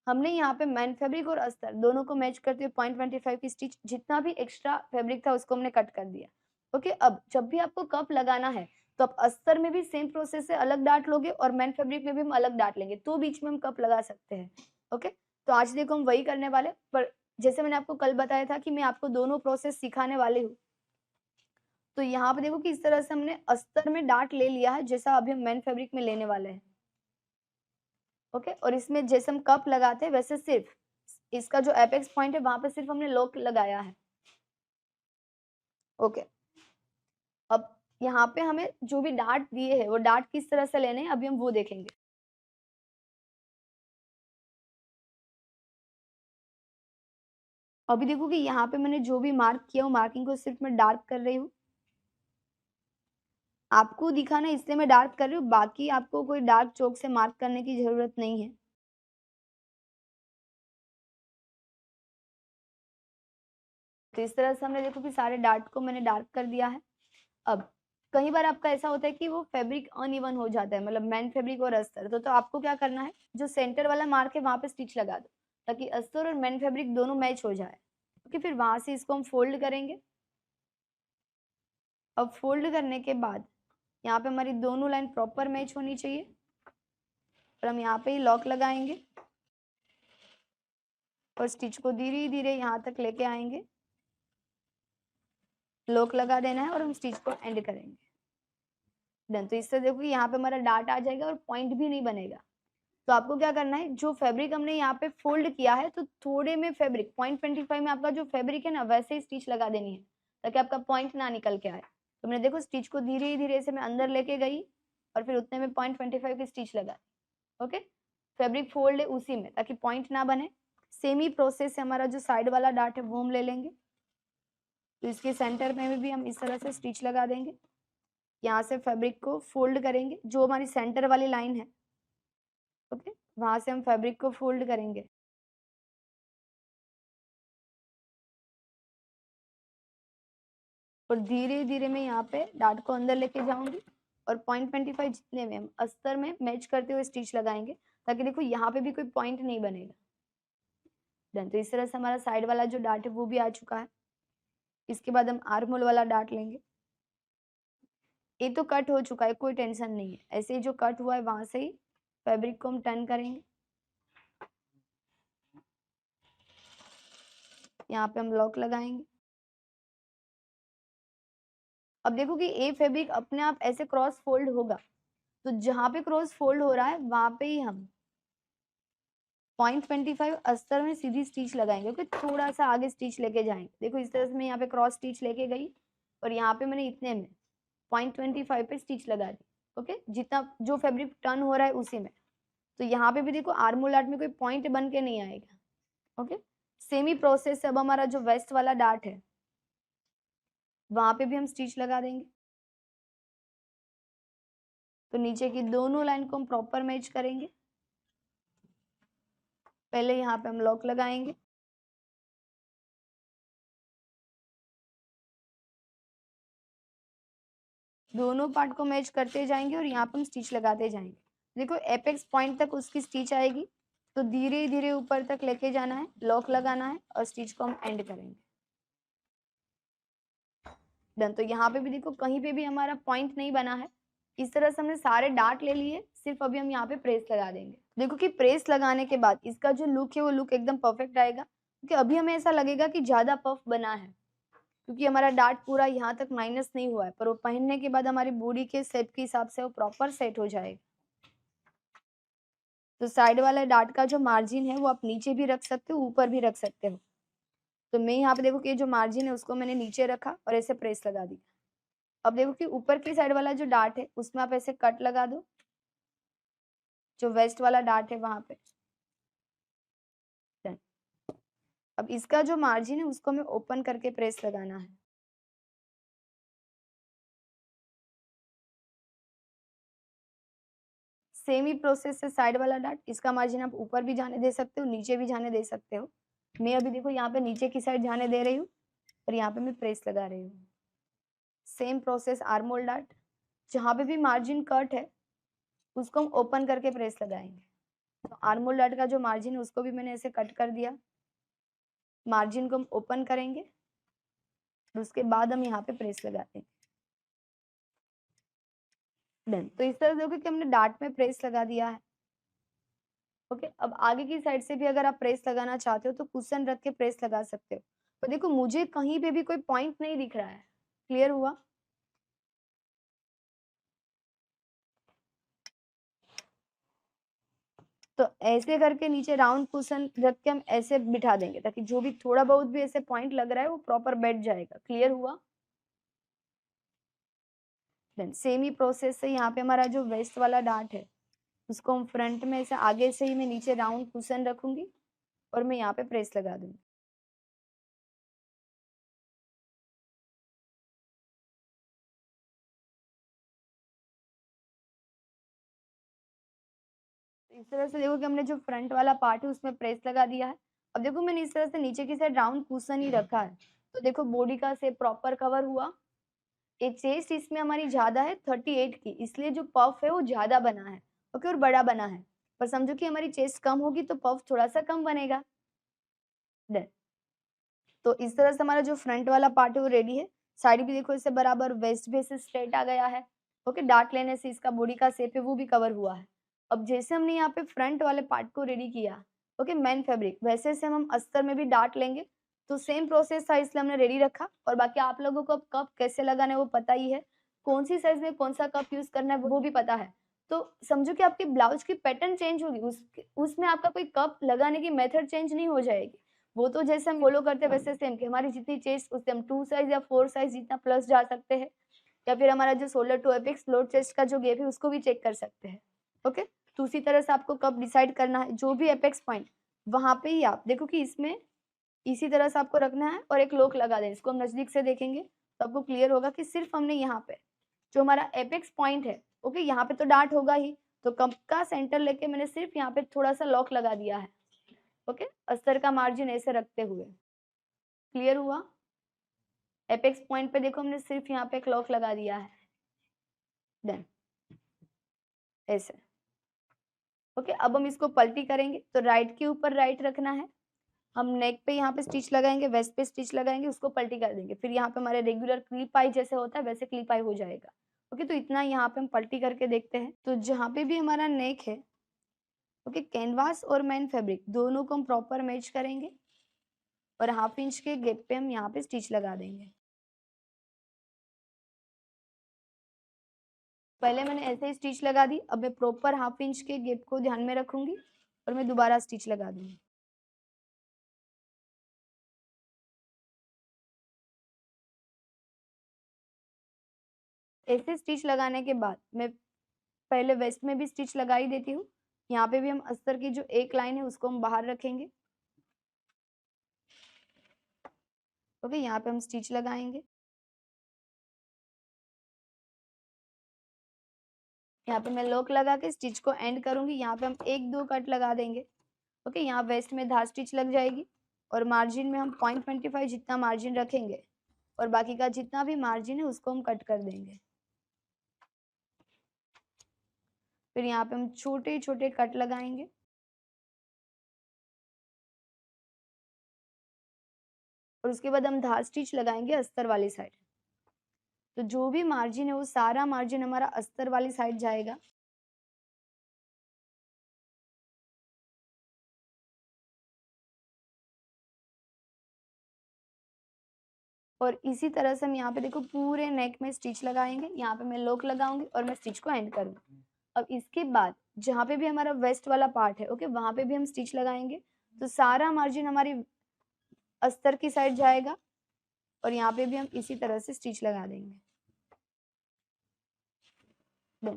हमने यहाँ पे मेन फैब्रिक और अस्तर दोनों को मैच करते हुए 0.25 की स्टिच, जितना भी एक्स्ट्रा फैब्रिक था उसको हमने कट कर दिया। ओके, अब जब भी आपको कप लगाना है तो आप अस्तर में भी सेम प्रोसेस से अलग डाट लोगे और मेन फैब्रिक में भी हम अलग डाट लेंगे, तो बीच में हम कप लगा सकते हैं। ओके, तो आज देखो हम वही करने वाले, पर जैसे मैंने आपको कल बताया था कि मैं आपको दोनों प्रोसेस सिखाने वाली हूँ। तो यहाँ पे देखो कि इस तरह से हमने अस्तर में डाट ले लिया है, जैसा अभी हम मेन फैब्रिक में लेने वाले हैं। ओके, और इसमें जैसे हम कप लगाते हैं वैसे सिर्फ इसका जो एपेक्स पॉइंट है वहां पे सिर्फ हमने लॉक लगाया है। ओके, अब यहाँ पे हमें जो भी डाट दिए हैं वो डाट किस तरह से लेने हैं अभी हम वो देखेंगे। अभी देखो कि यहाँ पे मैंने जो भी मार्क किया वो मार्किंग को सिर्फ मैं डार्क कर रही हूँ, आपको दिखाना इसलिए मैं डार्क कर रही हूँ, बाकी आपको कोई डार्क चौक से मार्क करने की जरूरत नहीं है। तो इस तरह से हमने देखो कि सारे डार्ट को मैंने डार्क कर दिया है। अब कई बार आपका ऐसा होता है कि वो फैब्रिक अनइवन हो जाता है, मतलब मेन फैब्रिक और अस्तर, तो आपको क्या करना है, जो सेंटर वाला मार्क है वहां पे स्टिच लगा दो ताकि अस्तर और मेन फैब्रिक दोनों मैच हो जाए। ओके, फिर वहां से इसको हम फोल्ड करेंगे। अब फोल्ड करने के बाद यहाँ पे हमारी दोनों लाइन प्रॉपर मैच होनी चाहिए और हम यहाँ पे ही लॉक लगाएंगे और स्टिच को धीरे धीरे यहाँ तक लेके आएंगे, लॉक लगा देना है और हम स्टिच को एंड करेंगे। डन। तो इससे देखो यहाँ पे हमारा डार्ट आ जाएगा और पॉइंट भी नहीं बनेगा। तो आपको क्या करना है, जो फैब्रिक हमने यहाँ पे फोल्ड किया है तो थोड़े में फैब्रिक 0.25 में आपका जो फैब्रिक है ना वैसे ही स्टिच लगा देनी है ताकि आपका पॉइंट ना निकल के आए। तो मैंने देखो स्टिच को धीरे धीरे से मैं अंदर लेके गई और फिर उतने में 0.25 की स्टिच लगा। ओके, फैब्रिक फोल्ड है उसी में ताकि पॉइंट ना बने। सेम ही प्रोसेस से हमारा जो साइड वाला डार्ट है वो हम ले लेंगे, तो इसके सेंटर में भी हम इस तरह से स्टिच लगा देंगे। यहाँ से फैब्रिक को फोल्ड करेंगे, जो हमारी सेंटर वाली लाइन है ओके वहां से हम फैब्रिक को फोल्ड करेंगे। और धीरे धीरे मैं यहाँ पे डार्ट को अंदर लेके जाऊंगी और 0.25 जितने में हम अस्तर में मैच करते हुए स्टिच लगाएंगे ताकि देखो यहाँ पे भी कोई पॉइंट नहीं बनेगा। डन। तो इस तरह से हमारा साइड वाला जो डार्ट है वो भी आ चुका है। इसके बाद हम आर्म होल वाला डार्ट लेंगे। ये तो कट हो चुका है, कोई टेंशन नहीं है, ऐसे ही जो कट हुआ है वहां से ही फैब्रिक को हम टर्न करेंगे। यहाँ पे हम लॉक लगाएंगे। अब देखो कि ये फैब्रिक अपने आप ऐसे क्रॉस फोल्ड होगा, तो जहां पे क्रॉस फोल्ड हो रहा है वहां पे ही हम 0.25 अस्तर में सीधी स्टिच लगाएंगे। ओके, थोड़ा सा आगे स्टिच लेके जाएंगे। देखो इस तरह से मैं यहाँ पे क्रॉस स्टिच लेके गई और यहाँ पे मैंने इतने में 0.25 पे स्टिच लगा दी। ओके, जितना जो फैब्रिक टर्न हो रहा है उसी में। तो यहाँ पे भी देखो आर्मोल डार्ट में कोई पॉइंट बन के नहीं आएगा। ओके, सेम ही प्रोसेस से अब हमारा जो वेस्ट वाला डार्ट है वहां पे भी हम स्टिच लगा देंगे। तो नीचे की दोनों लाइन को हम प्रॉपर मैच करेंगे। पहले यहाँ पे हम लॉक लगाएंगे, दोनों पार्ट को मैच करते जाएंगे और यहाँ पे हम स्टिच लगाते जाएंगे। देखो एपेक्स पॉइंट तक उसकी स्टिच आएगी, तो धीरे धीरे ऊपर तक लेके जाना है, लॉक लगाना है और स्टिच को हम एंड करेंगे। डन। तो यहाँ पे भी देखो कहीं पे भी हमारा पॉइंट नहीं बना है। इस तरह से हमने सारे डार्ट ले लिए, सिर्फ अभी हम यहाँ पे प्रेस लगा देंगे। देखो कि प्रेस लगाने के बाद इसका जो लुक है वो लुक एकदम परफेक्ट आएगा, क्योंकि अभी हमें ऐसा लगेगा कि ज्यादा पफ बना है क्योंकि हमारा डार्ट पूरा यहाँ तक माइनस नहीं हुआ है, पर वो पहनने के बाद हमारी बॉडी के शेप के हिसाब से वो प्रॉपर सेट हो जाएगा। तो साइड वाला डार्ट का जो मार्जिन है वो आप नीचे भी रख सकते हो, ऊपर भी रख सकते हो। तो मैं यहाँ पे देखो कि जो मार्जिन है उसको मैंने नीचे रखा और ऐसे प्रेस लगा दी। अब देखो कि ऊपर की साइड वाला जो डार्ट है उसमें आप ऐसे कट लगा दो, जो वेस्ट वाला डार्ट है वहां पे। Done। अब इसका जो मार्जिन है उसको हमें ओपन करके प्रेस लगाना है। सेम ही प्रोसेस से साइड वाला डार्ट, इसका मार्जिन आप ऊपर भी जाने दे सकते हो, नीचे भी जाने दे सकते हो। मैं अभी देखो यहाँ पे नीचे की साइड जाने दे रही हूँ और यहाँ पे मैं प्रेस लगा रही हूँ। सेम प्रोसेस आर्मोल डार्ट, जहाँ पे भी मार्जिन कट है उसको हम ओपन करके प्रेस लगाएंगे। तो आर्मोल डार्ट का जो मार्जिन है उसको भी मैंने ऐसे कट कर दिया। मार्जिन को हम ओपन करेंगे और उसके बाद हम यहाँ पे प्रेस लगाते हैं। डन। तो इस तरह से देखो कि हमने डार्ट में प्रेस लगा दिया है। ओके, अब आगे की साइड से भी अगर आप प्रेस लगाना चाहते हो तो कुशन रख के प्रेस लगा सकते हो। तो देखो मुझे कहीं पे भी कोई पॉइंट नहीं दिख रहा है। क्लियर हुआ? तो ऐसे करके नीचे राउंड कुशन रख के हम ऐसे बिठा देंगे ताकि जो भी थोड़ा बहुत भी ऐसे पॉइंट लग रहा है वो प्रॉपर बैठ जाएगा। क्लियर हुआ? देन सेम ही प्रोसेस से यहाँ पे हमारा जो वेस्ट वाला डार्ट है उसको हम फ्रंट में ऐसे आगे से ही मैं नीचे राउंड कुशन रखूंगी और मैं यहाँ पे प्रेस लगा दूंगी। इस तरह से देखो कि हमने जो फ्रंट वाला पार्ट है उसमें प्रेस लगा दिया है। अब देखो मैंने इस तरह से नीचे की साइड राउंड कुशन ही रखा है तो देखो बॉडी का शेप प्रॉपर कवर हुआ। एक चेस्ट इसमें हमारी ज्यादा है 38 की, इसलिए जो पफ है वो ज्यादा बना है। ओके, और बड़ा बना है। पर समझो कि हमारी चेस्ट कम होगी तो पफ थोड़ा सा कम बनेगा। डन। तो इस तरह से हमारा जो फ्रंट वाला पार्ट है वो रेडी है। साइड भी देखो इससे बराबर, वेस्ट भी से स्ट्रेट आ गया है। ओके, डार्ट लेने से इसका बॉडी का शेप है वो भी कवर हुआ है। अब जैसे हमने यहाँ पे फ्रंट वाले पार्ट को रेडी किया, ओके, मेन फैब्रिक, वैसे से हम अस्तर में भी डार्ट लेंगे। तो सेम प्रोसेस था इसलिए हमने रेडी रखा। और बाकी आप लोगों को अब कप कैसे लगाना है वो पता ही है, कौन सी साइज में कौन सा कप यूज करना है वो भी पता है। तो समझो कि आपकी ब्लाउज की पैटर्न चेंज होगी, उसमें आपका कोई कप लगाने की मेथड चेंज नहीं हो जाएगी। वो तो जैसे हम फॉलो करते हैं वैसे सेम कि हमारी जितनी चेस्ट उससे हम 2 साइज या 4 साइज जितना प्लस जा सकते हैं, या फिर हमारा जो shoulder to apex lower chest का जो गैप है उसको भी चेक कर सकते हैं। ओके, तो उसी तरह से आपको कब डिसाइड करना है, जो भी एपेक्स पॉइंट वहां पे ही आप देखो कि इसमें इसी तरह से आपको रखना है और एक लॉक लगा दें। इसको हम नजदीक से देखेंगे तो आपको क्लियर होगा कि सिर्फ हमने यहाँ पे जो हमारा एपेक्स पॉइंट है, ओके, यहाँ पे तो डार्ट होगा ही, तो कप का सेंटर लेके मैंने सिर्फ यहाँ पे थोड़ा सा लॉक लगा दिया है। ओके, अस्तर का मार्जिन ऐसे रखते हुए। क्लियर हुआ? एपेक्स पॉइंट पे देखो हमने सिर्फ यहाँ पे क्लॉक लगा दिया है। देन ऐसे। ओके, अब हम इसको पलटी करेंगे तो राइट के ऊपर राइट रखना है। हम नेक पे यहाँ पे स्टिच लगाएंगे, वेस्ट पे स्टिच लगाएंगे, उसको पलटी कर देंगे। फिर यहाँ पे हमारे रेगुलर क्लिप आई जैसे होता है वैसे क्लिप आई हो जाएगा। ओके, तो इतना यहाँ पे हम पलटी करके देखते हैं। तो जहाँ पे भी हमारा नेक है, ओके, कैनवास और मेन फैब्रिक दोनों को हम प्रॉपर मैच करेंगे और 1/2 इंच के गैप पे हम यहाँ पे स्टिच लगा देंगे। पहले मैंने ऐसे ही स्टिच लगा दी, अब मैं प्रॉपर 1/2 इंच के गैप को ध्यान में रखूंगी और मैं दोबारा स्टिच लगा दूंगी। ऐसे स्टिच लगाने के बाद मैं पहले वेस्ट में भी स्टिच लगा ही देती हूँ। यहाँ पे भी हम अस्तर की जो एक लाइन है उसको हम बाहर रखेंगे। ओके, यहाँ पे हम स्टिच लगाएंगे। यहाँ पे मैं लॉक लगा के स्टिच को एंड करूंगी। यहाँ पे हम 1-2 कट लगा देंगे। ओके, यहाँ वेस्ट में धार स्टिच लग जाएगी और मार्जिन में हम 0.25 जितना मार्जिन रखेंगे और बाकी का जितना भी मार्जिन है उसको हम कट कर देंगे। फिर यहाँ पे हम छोटे छोटे कट लगाएंगे और उसके बाद हम धार स्टिच लगाएंगे अस्तर वाली साइड। तो जो भी मार्जिन है वो सारा मार्जिन हमारा अस्तर वाली साइड जाएगा। और इसी तरह से हम यहाँ पे देखो पूरे नेक में स्टिच लगाएंगे। यहाँ पे मैं लॉक लगाऊंगी और मैं स्टिच को एंड करूंगी। अब इसके बाद जहाँ पे भी हमारा वेस्ट वाला पार्ट है, ओके, वहां पे भी हम स्टिच लगाएंगे। तो सारा मार्जिन हमारी अस्तर की साइड जाएगा और यहाँ पे भी हम इसी तरह से स्टिच लगा देंगे।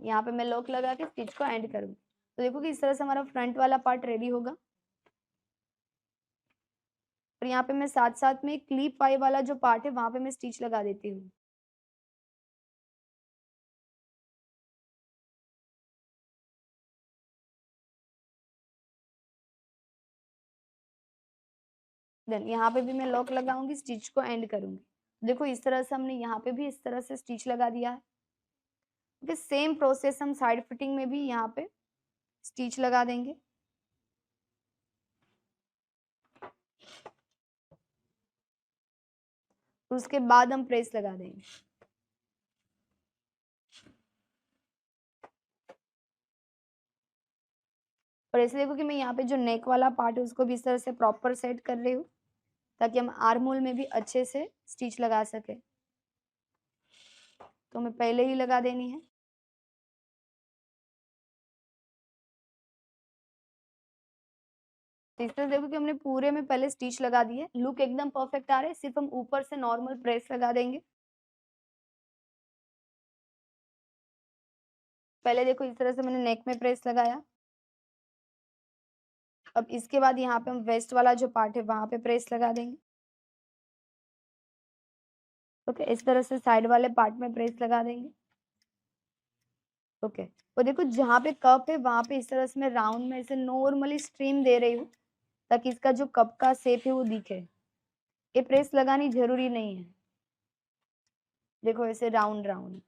यहाँ पे मैं लॉक लगा के स्टिच को एंड करूंगी। तो देखो कि इस तरह से हमारा फ्रंट वाला पार्ट रेडी होगा। और यहाँ पे मैं साथ साथ में क्लिप पाई वाला जो पार्ट है वहां पे मैं स्टिच लगा देती हूँ। देन यहाँ पे भी मैं लॉक लगाऊंगी, स्टिच को एंड करूंगी। देखो इस तरह से हमने यहाँ पे भी इस तरह से स्टिच लगा दिया है। ओके, सेम प्रोसेस हम साइड फिटिंग में भी यहाँ पे स्टिच लगा देंगे। फिर उसके बाद हम प्रेस लगा देंगे। और ऐसे देखो कि मैं यहाँ पे जो नेक वाला पार्ट है उसको भी इस तरह से प्रॉपर सेट कर रही हूँ ताकि हम आर्म होल में भी अच्छे से स्टिच लगा सके। तो हमें पहले ही लगा देनी है। तो इस तरह देखो कि हमने पूरे में पहले स्टिच लगा दी है। लुक एकदम परफेक्ट आ रहा है, सिर्फ हम ऊपर से नॉर्मल प्रेस लगा देंगे। पहले देखो इस तरह से मैंने नेक में प्रेस लगाया। अब इसके बाद यहाँ पे हम वेस्ट वाला जो पार्ट है वहां पे प्रेस लगा देंगे। ओके, इस तरह से साइड वाले पार्ट में प्रेस लगा देंगे। ओके, और देखो जहाँ पे कप है वहां पे इस तरह से मैं राउंड में ऐसे नॉर्मली स्ट्रीम दे रही हूँ ताकि इसका जो कप का शेप है वो दिखे। ये प्रेस लगानी जरूरी नहीं है। देखो ऐसे राउंड राउंड।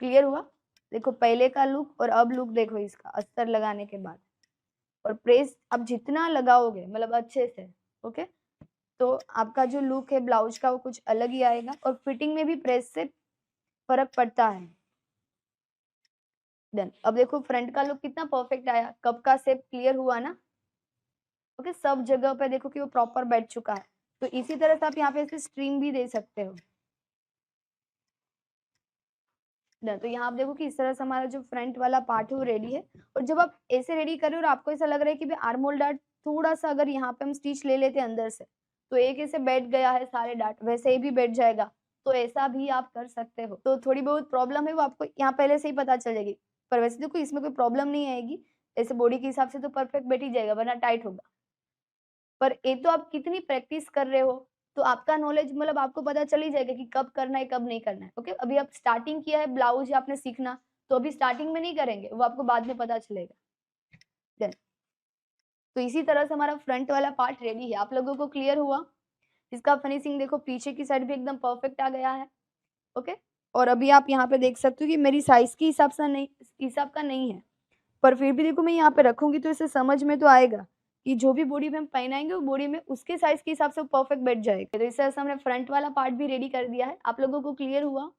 क्लियर हुआ? देखो पहले का लुक और अब लुक देखो इसका अस्तर लगाने के बाद। और प्रेस अब जितना लगाओगे मतलब अच्छे से, ओके, तो आपका जो लुक है ब्लाउज का वो कुछ अलग ही आएगा। और फिटिंग में भी प्रेस से फर्क पड़ता है। डन। अब देखो फ्रंट का लुक कितना परफेक्ट आया, कप का शेप क्लियर हुआ ना। ओके, सब जगह पे देखो कि वो प्रॉपर बैठ चुका है। तो इसी तरह से आप यहाँ पे ऐसे स्ट्रीम भी दे सकते हो। डन। तो यहाँ आप देखो कि इस तरह से हमारा जो फ्रंट वाला पार्ट है वो रेडी है। और जब आप ऐसे रेडी कर रहे हो और आपको ऐसा लग रहा है कि भाई आर्म होल डार्ट थोड़ा सा अगर यहाँ पे हम स्टिच ले लेते हैं अंदर से तो एक ऐसे बैठ गया है सारे डार्ट, वैसे ही भी बैठ जाएगा, तो ऐसा भी आप कर सकते हो। तो थोड़ी बहुत प्रॉब्लम है वो आपको यहाँ पहले से ही पता चल जाएगी, पर वैसे देखो इसमें कोई प्रॉब्लम नहीं आएगी। ऐसे बॉडी के हिसाब से तो परफेक्ट बैठ ही जाएगा, वरना टाइट होगा। पर ये तो आप कितनी प्रैक्टिस कर रहे हो तो आपका नॉलेज मतलब आपको पता चल ही जाएगा कि कब करना है कब नहीं करना है। ओके, अभी आप स्टार्टिंग किया है ब्लाउज आपने सीखना, तो अभी स्टार्टिंग में नहीं करेंगे, वो आपको बाद में पता चलेगा। देन तो इसी तरह से हमारा फ्रंट वाला पार्ट रेडी है। आप लोगों को क्लियर हुआ? इसका फिनिशिंग देखो पीछे की साइड भी एकदम परफेक्ट आ गया है। ओके, और अभी आप यहाँ पे देख सकते हो कि मेरी साइज के हिसाब का नहीं है, पर फिर भी देखो मैं यहाँ पे रखूंगी तो इसे समझ में तो आएगा कि जो भी बॉडी में हम पहनाएंगे वो बॉडी में उसके साइज के हिसाब से परफेक्ट बैठ जाएगा। तो इस तरह से हमने फ्रंट वाला पार्ट भी रेडी कर दिया है। आप लोगों को क्लियर हुआ?